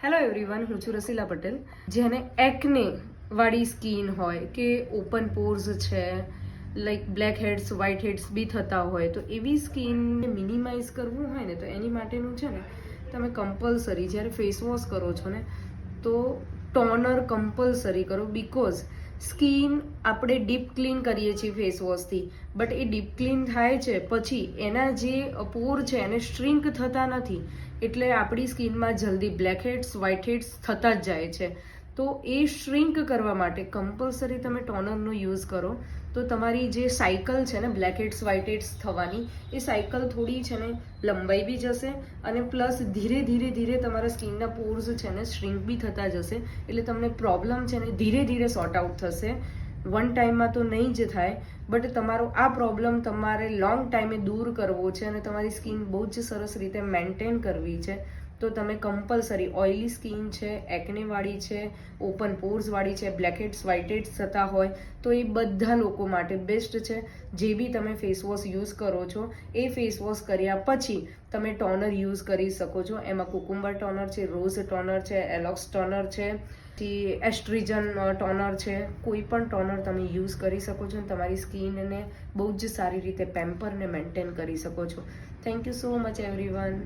Hello everyone, હું છું રસીલા પટેલ. જેને એકને વાળી સ્કિન હોય કે ઓપન પોર્સ છે, like blackheads whiteheads બી થતા હોય, તો એવી સ્કિનને મિનિમાઇઝ કરવું હોય ને તો એની માટેનું છે ને તમે કમ્પલસરી જ્યારે ફેસ વોશ કરો છો ને તો ટોનર કમ્પલસરી કરો. બીકોઝ સ્કિન આપણે ડીપ ક્લીન કરીએ છીએ ફેસ વોશથી, બટ એ ડીપ ક્લીન થાય છે પછી એના જે પોર છે એને શ્રિંક થતા નથી, એટલે આપણી સ્કિનમાં જલ્દી બ્લેક હેડ્સ વ્હાઇટ હેડ્સ થતા જ જાય છે. તો એ શ્રિંક કરવા માટે કમ્પલસરી તમે ટોનરનો યુઝ કરો તો તમારી જે સાયકલ છે ને બ્લેક હેડ્સ વ્હાઇટ હેડ્સ થવાની, એ સાયકલ થોડી છે ને લંબાઈ બી જશે અને પ્લસ ધીરે ધીરે ધીરે તમારા સ્કિનના પોર્સ છે ને શ્રિંક બી થતા જશે. એટલે તમને પ્રોબ્લેમ છે ને ધીરે ધીરે સોર્ટ આઉટ થશે. વન ટાઈમમાં તો નહીં જ થાય, બટ તમારો આ પ્રોબ્લેમ તમારે લોંગ ટાઈમે દૂર કરવો છે અને તમારી સ્કિન બહુ જ સરસ રીતે મેન્ટેન કરવી છે તો તમે કમ્પલસરી ઓઇલી સ્કિન છે, એકનેવાળી છે, ઓપન પોર્સવાળી છે, બ્લેક હેડ્સ વ્હાઇટ હેડ્સ થતા હોય તો એ બધા લોકો માટે બેસ્ટ છે. જે બી તમે ફેસ વોશ યુઝ કરો છો એ ફેસ વોશ કર્યા પછી તમે ટોનર યુઝ કરી શકો છો. એમાં કુકુમ્બર ટોનર છે, રોઝ ટોનર છે, એલોક્સ ટોનર છે, એસ્ટ્રીજન ટોનર છે, કોઈ પણ ટોનર તમે યુઝ કરી શકો છો અને તમારી સ્કિનને બહુ જ સારી રીતે પેમ્પર ને મેન્ટેન કરી શકો છો. Thank you so much everyone.